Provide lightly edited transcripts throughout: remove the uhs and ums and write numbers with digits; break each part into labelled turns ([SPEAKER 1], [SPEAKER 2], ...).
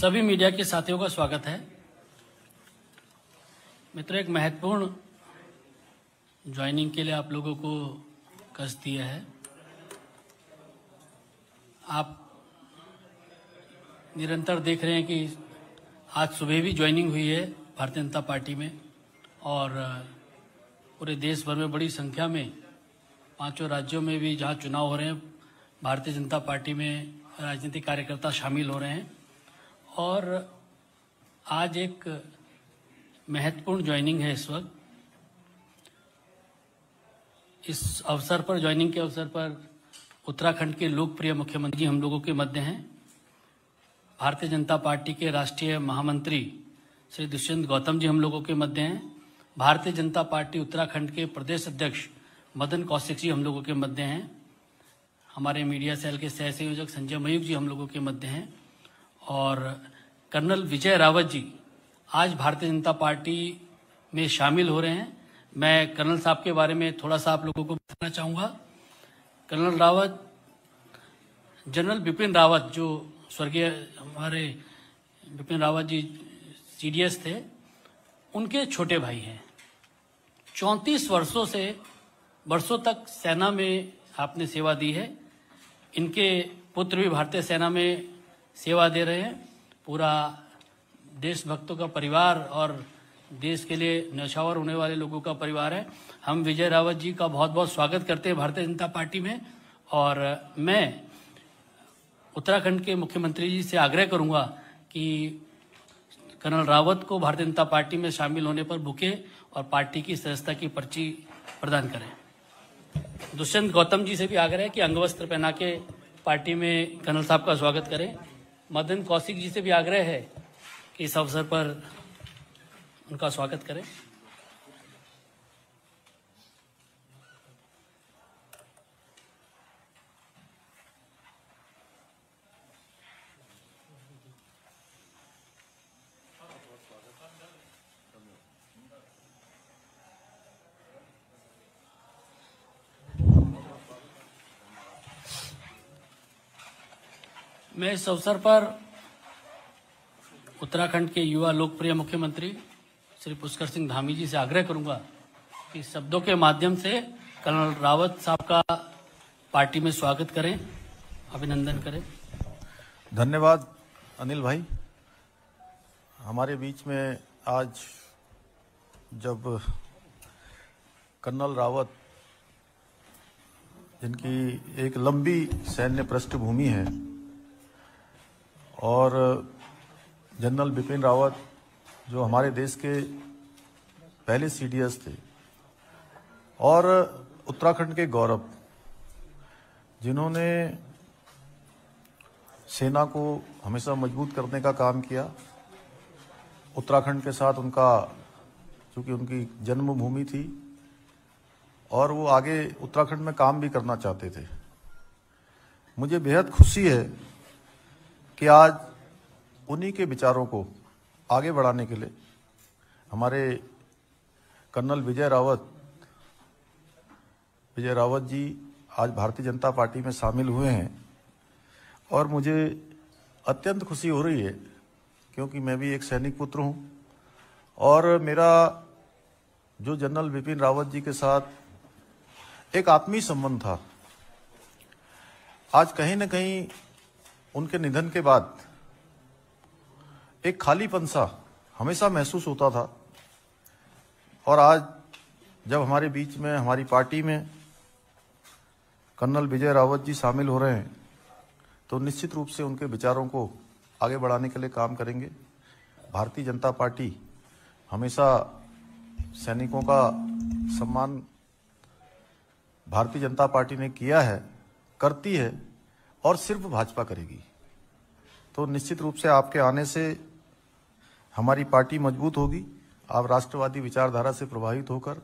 [SPEAKER 1] सभी मीडिया के साथियों का स्वागत है। मित्रों, एक महत्वपूर्ण ज्वाइनिंग के लिए आप लोगों को कष्ट दिया है। आप निरंतर देख रहे हैं कि आज सुबह भी ज्वाइनिंग हुई है भारतीय जनता पार्टी में और पूरे देश भर में बड़ी संख्या में 5 राज्यों में भी जहां चुनाव हो रहे हैं भारतीय जनता पार्टी में राजनीतिक कार्यकर्ता शामिल हो रहे हैं और आज एक महत्वपूर्ण ज्वाइनिंग है। इस वक्त इस अवसर पर, ज्वाइनिंग के अवसर पर उत्तराखंड के लोकप्रिय मुख्यमंत्री हम लोगों के मध्य हैं। भारतीय जनता पार्टी के राष्ट्रीय महामंत्री श्री दुष्यंत गौतम जी हम लोगों के मध्य हैं। भारतीय जनता पार्टी उत्तराखंड के प्रदेश अध्यक्ष मदन कौशिक जी हम लोगों के मध्य हैं। हमारे मीडिया सेल के सह संयोजक संजय मयूख जी हम लोगों के मध्य हैं और कर्नल विजय रावत जी आज भारतीय जनता पार्टी में शामिल हो रहे हैं। मैं कर्नल साहब के बारे में थोड़ा सा आप लोगों को बताना चाहूँगा। कर्नल रावत, जनरल बिपिन रावत, जो स्वर्गीय हमारे बिपिन रावत जी सीडीएस थे, उनके छोटे भाई हैं। 34 वर्षों तक सेना में आपने सेवा दी है। इनके पुत्र भी भारतीय सेना में सेवा दे रहे हैं। पूरा देशभक्तों का परिवार और देश के लिए न्यौछावर होने वाले लोगों का परिवार है। हम विजय रावत जी का बहुत बहुत स्वागत करते हैं भारतीय जनता पार्टी में और मैं उत्तराखंड के मुख्यमंत्री जी से आग्रह करूंगा कि कर्नल रावत को भारतीय जनता पार्टी में शामिल होने पर बुके और पार्टी की सदस्यता की पर्ची प्रदान करें। दुष्यंत गौतम जी से भी आग्रह है कि अंगवस्त्र पहना के पार्टी में कर्नल साहब का स्वागत करें। मदन कौशिक जी से भी आग्रह है कि इस अवसर पर उनका स्वागत करें। मैं इस अवसर पर उत्तराखंड के युवा लोकप्रिय मुख्यमंत्री श्री पुष्कर सिंह धामी जी से आग्रह करूंगा कि शब्दों के माध्यम से कर्नल रावत साहब का पार्टी में स्वागत करें, अभिनंदन करें।
[SPEAKER 2] धन्यवाद अनिल भाई। हमारे बीच में आज जब कर्नल रावत, जिनकी एक लंबी सैन्य पृष्ठभूमि है, और जनरल बिपिन रावत जो हमारे देश के पहले सीडीएस थे और उत्तराखंड के गौरव, जिन्होंने सेना को हमेशा मजबूत करने का काम किया। उत्तराखंड के साथ उनका, चूंकि उनकी जन्मभूमि थी और वो आगे उत्तराखंड में काम भी करना चाहते थे। मुझे बेहद खुशी है कि आज उन्हीं के विचारों को आगे बढ़ाने के लिए हमारे कर्नल विजय रावत जी आज भारतीय जनता पार्टी में शामिल हुए हैं और मुझे अत्यंत खुशी हो रही है क्योंकि मैं भी एक सैनिक पुत्र हूं और मेरा जो जनरल बिपिन रावत जी के साथ एक आत्मीय संबंध था, आज कहीं न कहीं उनके निधन के बाद एक खालीपन सा हमेशा महसूस होता था। और आज जब हमारे बीच में, हमारी पार्टी में कर्नल विजय रावत जी शामिल हो रहे हैं तो निश्चित रूप से उनके विचारों को आगे बढ़ाने के लिए काम करेंगे। भारतीय जनता पार्टी हमेशा सैनिकों का सम्मान भारतीय जनता पार्टी ने किया है, करती है और सिर्फ भाजपा करेगी। तो निश्चित रूप से आपके आने से हमारी पार्टी मजबूत होगी। आप राष्ट्रवादी विचारधारा से प्रभावित होकर,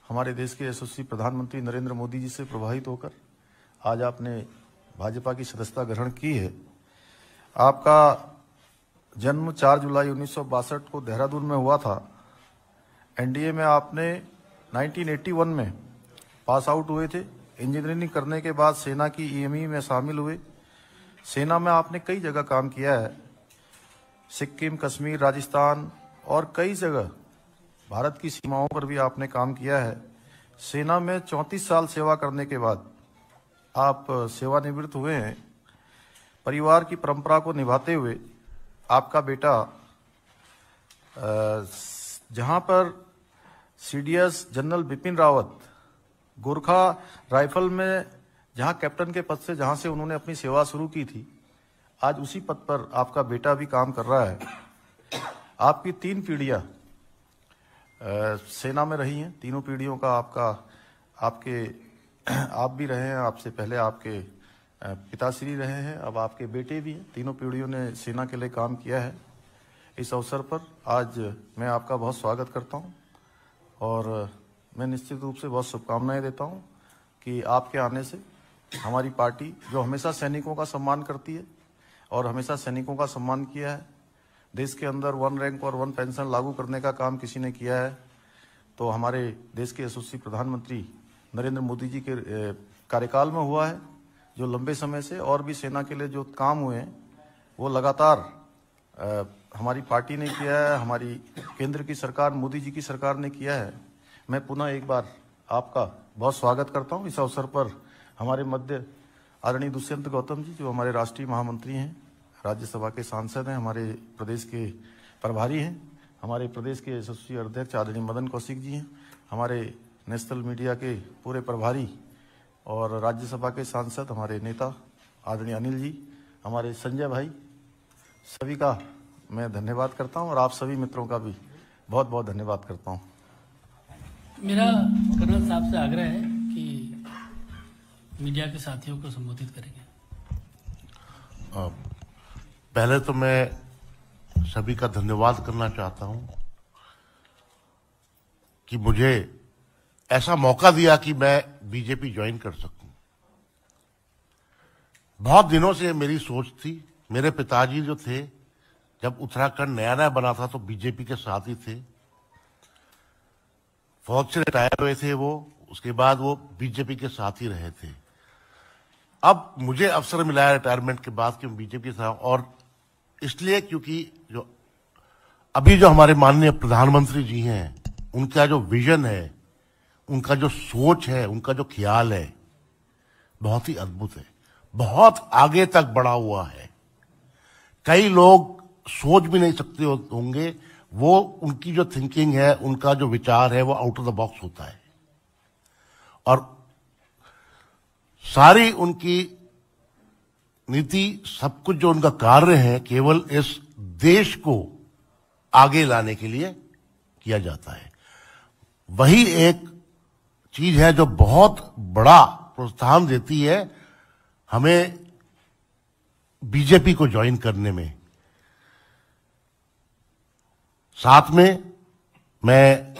[SPEAKER 2] हमारे देश के यशस्वी प्रधानमंत्री नरेंद्र मोदी जी से प्रभावित होकर आज आपने भाजपा की सदस्यता ग्रहण की है। आपका जन्म 4 जुलाई 1962 को देहरादून में हुआ था। एनडीए में आपने 1981 में पास आउट हुए थे। इंजीनियरिंग करने के बाद सेना की ईएमई में शामिल हुए। सेना में आपने कई जगह काम किया है सिक्किम, कश्मीर, राजस्थान और कई जगह भारत की सीमाओं पर भी आपने काम किया है। सेना में 34 साल सेवा करने के बाद आप सेवानिवृत्त हुए हैं। परिवार की परंपरा को निभाते हुए आपका बेटा जहां पर CDS general Bipin Rawat Gorkha rifle में जहां कैप्टन के पद से जहां से उन्होंने अपनी सेवा शुरू की थी, आज उसी पद पर आपका बेटा भी काम कर रहा है। आपकी 3 पीढ़ियां सेना में रही हैं। तीनों पीढ़ियों का आप भी रहे हैं, आपसे पहले आपके पिताश्री रहे हैं, अब आपके बेटे भी हैं। तीनों पीढ़ियों ने सेना के लिए काम किया है। इस अवसर पर आज मैं आपका बहुत स्वागत करता हूं और मैं निश्चित रूप से बहुत शुभकामनाएं देता हूं कि आपके आने से हमारी पार्टी, जो हमेशा सैनिकों का सम्मान करती है और हमेशा सैनिकों का सम्मान किया है, देश के अंदर 1 रैंक और 1 पेंशन लागू करने का काम किसी ने किया है तो हमारे देश के यशस्वी प्रधानमंत्री नरेंद्र मोदी जी के कार्यकाल में हुआ है। जो लंबे समय से और भी सेना के लिए जो काम हुए हैं वो लगातार हमारी पार्टी ने किया है, हमारी केंद्र की सरकार, मोदी जी की सरकार ने किया है। मैं पुनः एक बार आपका बहुत स्वागत करता हूं। इस अवसर पर हमारे मध्य आदरणीय दुष्यंत गौतम जी, जो हमारे राष्ट्रीय महामंत्री हैं, राज्यसभा के सांसद हैं, हमारे प्रदेश के प्रभारी हैं, हमारे प्रदेश के यशस्वी अध्यक्ष आदरणीय मदन कौशिक जी हैं, हमारे नेशनल मीडिया के पूरे प्रभारी और राज्यसभा के सांसद हमारे नेता आदरणीय अनिल जी, हमारे संजय भाई, सभी का मैं धन्यवाद करता हूं और आप सभी मित्रों का भी बहुत बहुत धन्यवाद करता हूं।
[SPEAKER 1] मेरा कर्नल साहब से आग्रह है कि मीडिया के साथियों को संबोधित करेंगे।
[SPEAKER 3] पहले तो मैं सभी का धन्यवाद करना चाहता हूं कि मुझे ऐसा मौका दिया कि मैं बीजेपी ज्वाइन कर सकूं। बहुत दिनों से मेरी सोच थी। मेरे पिताजी जो थे, जब उत्तराखंड नया नया बना था तो बीजेपी के साथ ही थे। फौज से रिटायर हुए थे वो, उसके बाद वो बीजेपी के साथ ही रहे थे। अब मुझे अवसर मिला है रिटायरमेंट के बाद कि मैं बीजेपी के साथ, और इसलिए क्योंकि जो अभी जो हमारे माननीय प्रधानमंत्री जी हैं, उनका जो विजन है, उनका जो सोच है, उनका जो ख्याल है, बहुत ही अद्भुत है, बहुत आगे तक बढ़ा हुआ है। कई लोग सोच भी नहीं सकते होंगे। वो उनकी जो थिंकिंग है, उनका जो विचार है, वो आउट ऑफ द बॉक्स होता है और सारी उनकी नीति, सब कुछ जो उनका कार्य है, केवल इस देश को आगे लाने के लिए किया जाता है। वही एक चीज है जो बहुत बड़ा प्रोत्साहन देती है हमें बीजेपी को ज्वाइन करने में। साथ में मैं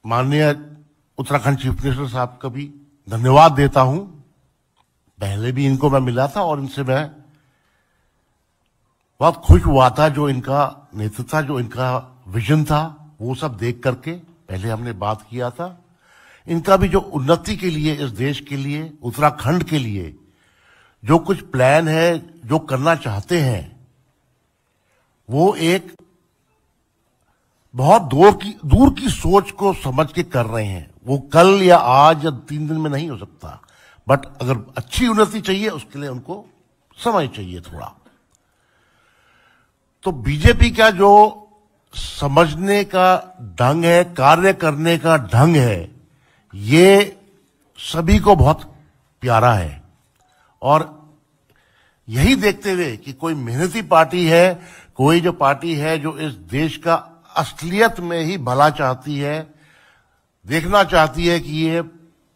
[SPEAKER 3] माननीय उत्तराखंड चीफ मिनिस्टर साहब का भी धन्यवाद देता हूं। पहले भी इनको मैं मिला था और इनसे मैं बहुत खुश हुआ था। जो इनका नेतृत्व था, जो इनका विजन था, वो सब देख करके पहले हमने बात किया था। इनका भी जो उन्नति के लिए, इस देश के लिए, उत्तराखंड के लिए जो कुछ प्लान है, जो करना चाहते हैं, वो एक बहुत दूर की सोच को समझ के कर रहे हैं। वो कल या आज या 3 दिन में नहीं हो सकता, बट अगर अच्छी उन्नति चाहिए उसके लिए उनको समय चाहिए थोड़ा। तो बीजेपी का जो समझने का ढंग है, कार्य करने का ढंग है, ये सभी को बहुत प्यारा है। और यही देखते हुए कि कोई मेहनती पार्टी है, कोई जो पार्टी है जो इस देश का असलियत में ही भला चाहती है, देखना चाहती है कि ये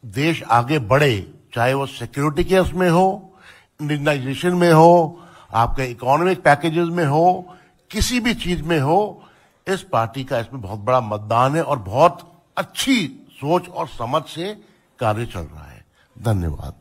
[SPEAKER 3] देश आगे बढ़े, चाहे वो सिक्योरिटी केस में हो, इंडियनाइजेशन में हो, आपके इकोनॉमिक पैकेजेस में हो, किसी भी चीज में हो, इस पार्टी का इसमें बहुत बड़ा मतदान है और बहुत अच्छी सोच और समझ से कार्य चल रहा है। धन्यवाद।